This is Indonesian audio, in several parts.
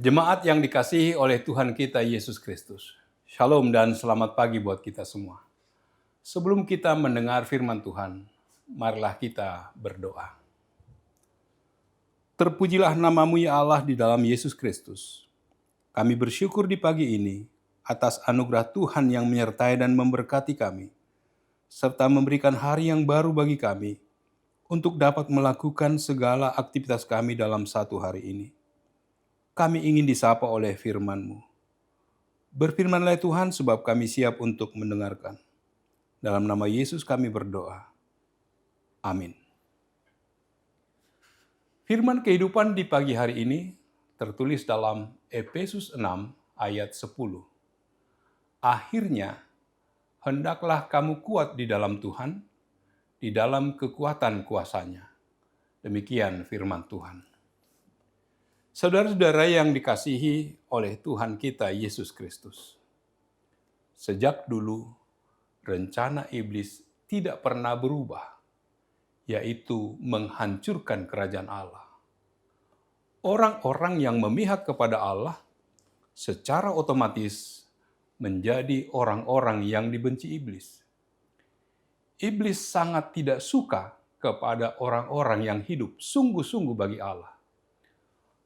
Jemaat yang dikasihi oleh Tuhan kita Yesus Kristus. Shalom dan selamat pagi buat kita semua. Sebelum kita mendengar firman Tuhan, marilah kita berdoa. Terpujilah namamu ya Allah di dalam Yesus Kristus. Kami bersyukur di pagi ini atas anugerah Tuhan yang menyertai dan memberkati kami, serta memberikan hari yang baru bagi kami untuk dapat melakukan segala aktivitas kami dalam satu hari ini. Kami ingin disapa oleh firman-Mu. Berfirmanlah Tuhan sebab kami siap untuk mendengarkan. Dalam nama Yesus kami berdoa. Amin. Firman kehidupan di pagi hari ini tertulis dalam Efesus 6 ayat 10. Akhirnya, hendaklah kamu kuat di dalam Tuhan, di dalam kekuatan kuasa-Nya. Demikian firman Tuhan. Saudara-saudara yang dikasihi oleh Tuhan kita Yesus Kristus. Sejak dulu, rencana iblis tidak pernah berubah, yaitu menghancurkan kerajaan Allah. Orang-orang yang memihak kepada Allah secara otomatis menjadi orang-orang yang dibenci iblis. Iblis sangat tidak suka kepada orang-orang yang hidup sungguh-sungguh bagi Allah.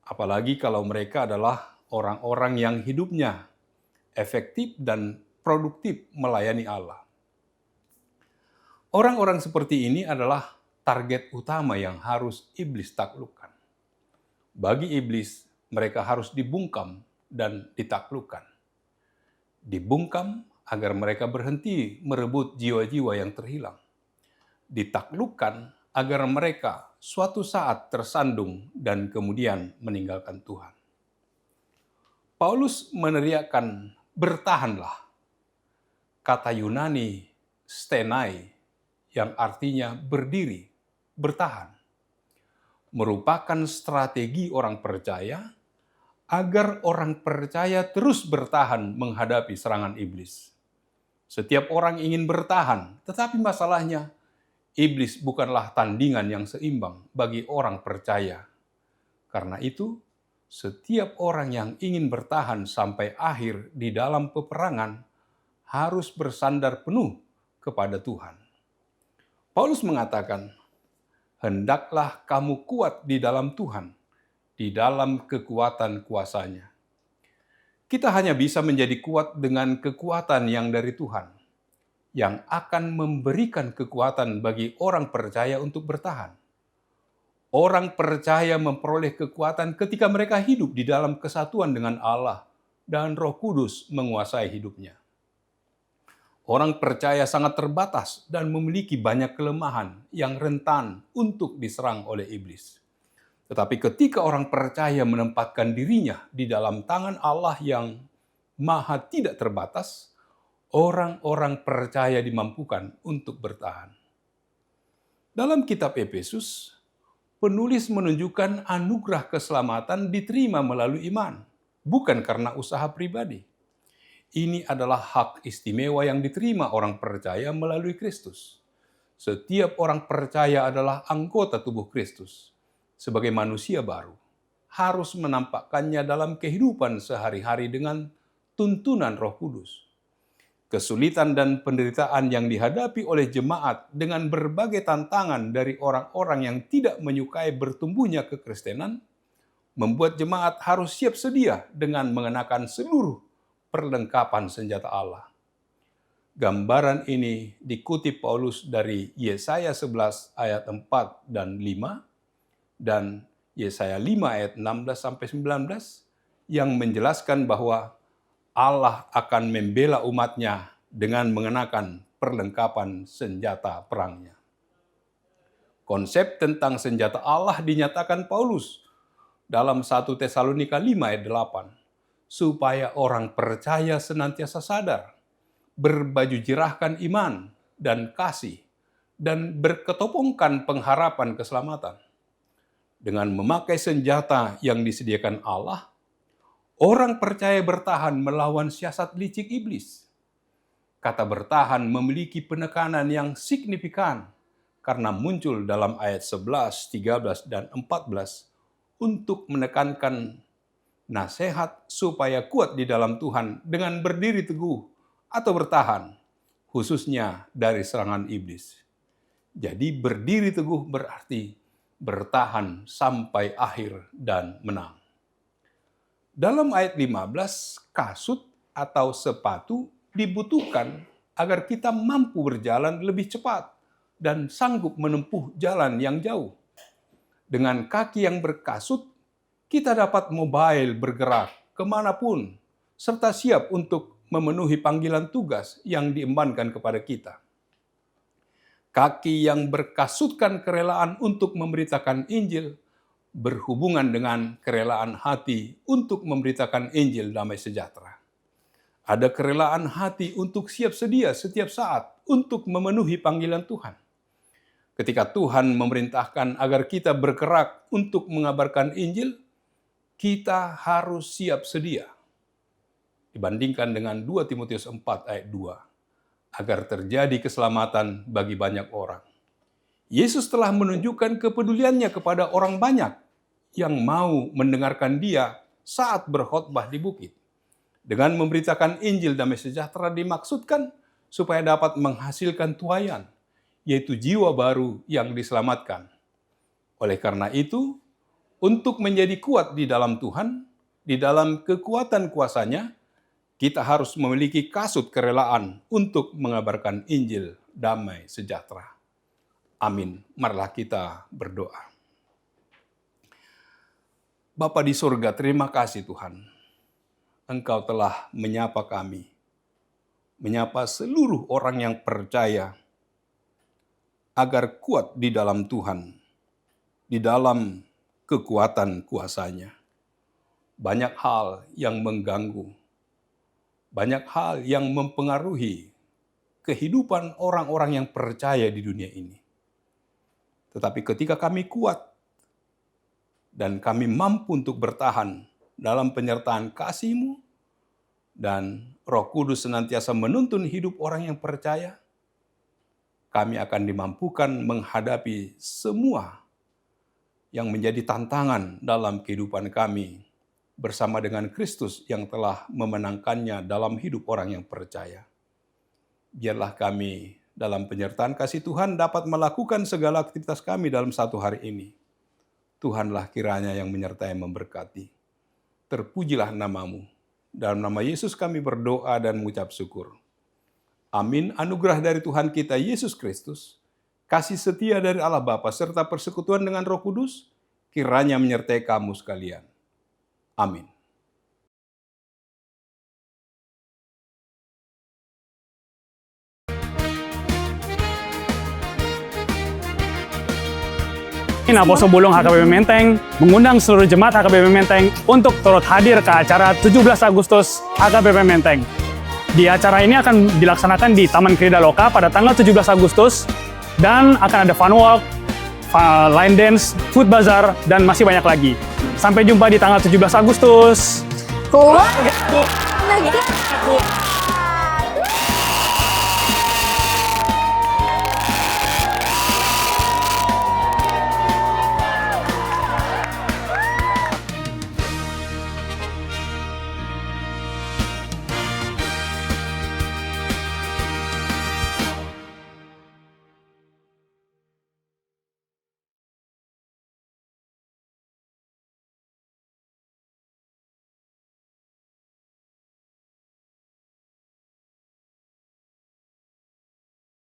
Apalagi kalau mereka adalah orang-orang yang hidupnya efektif dan produktif melayani Allah. Orang-orang seperti ini adalah target utama yang harus iblis taklukkan. Bagi iblis, mereka harus dibungkam dan ditaklukkan. Dibungkam agar mereka berhenti merebut jiwa-jiwa yang terhilang. Ditaklukkan agar mereka suatu saat tersandung dan kemudian meninggalkan Tuhan. Paulus meneriakkan, bertahanlah. Kata Yunani, stenai, yang artinya berdiri, bertahan. Merupakan strategi orang percaya agar orang percaya terus bertahan menghadapi serangan iblis. Setiap orang ingin bertahan, tetapi masalahnya, iblis bukanlah tandingan yang seimbang bagi orang percaya. Karena itu, setiap orang yang ingin bertahan sampai akhir di dalam peperangan harus bersandar penuh kepada Tuhan. Paulus mengatakan, hendaklah kamu kuat di dalam Tuhan, di dalam kekuatan kuasa-Nya. Kita hanya bisa menjadi kuat dengan kekuatan yang dari Tuhan, yang akan memberikan kekuatan bagi orang percaya untuk bertahan. Orang percaya memperoleh kekuatan ketika mereka hidup di dalam kesatuan dengan Allah dan Roh Kudus menguasai hidupnya. Orang percaya sangat terbatas dan memiliki banyak kelemahan yang rentan untuk diserang oleh iblis. Tetapi ketika orang percaya menempatkan dirinya di dalam tangan Allah yang maha tidak terbatas, orang-orang percaya dimampukan untuk bertahan. Dalam kitab Efesus, penulis menunjukkan anugerah keselamatan diterima melalui iman, bukan karena usaha pribadi. Ini adalah hak istimewa yang diterima orang percaya melalui Kristus. Setiap orang percaya adalah anggota tubuh Kristus. Sebagai manusia baru, harus menampakkannya dalam kehidupan sehari-hari dengan tuntunan Roh Kudus. Kesulitan dan penderitaan yang dihadapi oleh jemaat dengan berbagai tantangan dari orang-orang yang tidak menyukai bertumbuhnya kekristenan, membuat jemaat harus siap sedia dengan mengenakan seluruh perlengkapan senjata Allah. Gambaran ini dikutip Paulus dari Yesaya 11 ayat 4 dan 5 dan Yesaya 5 ayat 16-19 yang menjelaskan bahwa Allah akan membela umatnya dengan mengenakan perlengkapan senjata perangnya. Konsep tentang senjata Allah dinyatakan Paulus dalam 1 Tesalonika 5 ayat 8, supaya orang percaya senantiasa sadar, berbaju jirahkan iman dan kasih, dan berketopongkan pengharapan keselamatan. Dengan memakai senjata yang disediakan Allah, orang percaya bertahan melawan siasat licik iblis. Kata bertahan memiliki penekanan yang signifikan karena muncul dalam ayat 11, 13, dan 14 untuk menekankan nasihat supaya kuat di dalam Tuhan dengan berdiri teguh atau bertahan, khususnya dari serangan iblis. Jadi berdiri teguh berarti bertahan sampai akhir dan menang. Dalam ayat 15, kasut atau sepatu dibutuhkan agar kita mampu berjalan lebih cepat dan sanggup menempuh jalan yang jauh. Dengan kaki yang berkasut, kita dapat mobile bergerak kemanapun, serta siap untuk memenuhi panggilan tugas yang diembankan kepada kita. Kaki yang berkasutkan kerelaan untuk memberitakan Injil berhubungan dengan kerelaan hati untuk memberitakan Injil damai sejahtera. Ada kerelaan hati untuk siap sedia setiap saat untuk memenuhi panggilan Tuhan. Ketika Tuhan memerintahkan agar kita bergerak untuk mengabarkan Injil, kita harus siap sedia. Dibandingkan dengan 2 Timotius 4 ayat 2, agar terjadi keselamatan bagi banyak orang. Yesus telah menunjukkan kepeduliannya kepada orang banyak yang mau mendengarkan Dia saat berkhotbah di bukit. Dengan memberitakan Injil damai sejahtera dimaksudkan supaya dapat menghasilkan tuaian, yaitu jiwa baru yang diselamatkan. Oleh karena itu, untuk menjadi kuat di dalam Tuhan, di dalam kekuatan kuasa-Nya, kita harus memiliki kasut kerelaan untuk mengabarkan Injil damai sejahtera. Amin. Marilah kita berdoa. Bapa di surga, terima kasih Tuhan. Engkau telah menyapa kami, menyapa seluruh orang yang percaya, agar kuat di dalam Tuhan, di dalam kekuatan kuasa-Nya. Banyak hal yang mengganggu, banyak hal yang mempengaruhi kehidupan orang-orang yang percaya di dunia ini. Tetapi ketika kami kuat dan kami mampu untuk bertahan dalam penyertaan kasih-Mu, dan Roh Kudus senantiasa menuntun hidup orang yang percaya, kami akan dimampukan menghadapi semua yang menjadi tantangan dalam kehidupan kami bersama dengan Kristus yang telah memenangkannya dalam hidup orang yang percaya. Biarlah kami dalam penyertaan kasih Tuhan dapat melakukan segala aktivitas kami dalam satu hari ini. Tuhanlah kiranya yang menyertai memberkati. Terpujilah nama-Mu. Dalam nama Yesus kami berdoa dan mengucap syukur. Amin. Anugerah dari Tuhan kita Yesus Kristus, kasih setia dari Allah Bapa serta persekutuan dengan Roh Kudus kiranya menyertai kamu sekalian. Amin. Apostle Bulung HKBP Menteng mengundang seluruh jemaat HKBP Menteng untuk turut hadir ke acara 17 Agustus HKBP Menteng. Di acara ini akan dilaksanakan di Taman Krida Loka pada tanggal 17 Agustus dan akan ada fun walk, line dance, food bazaar, dan masih banyak lagi. Sampai jumpa di tanggal 17 Agustus.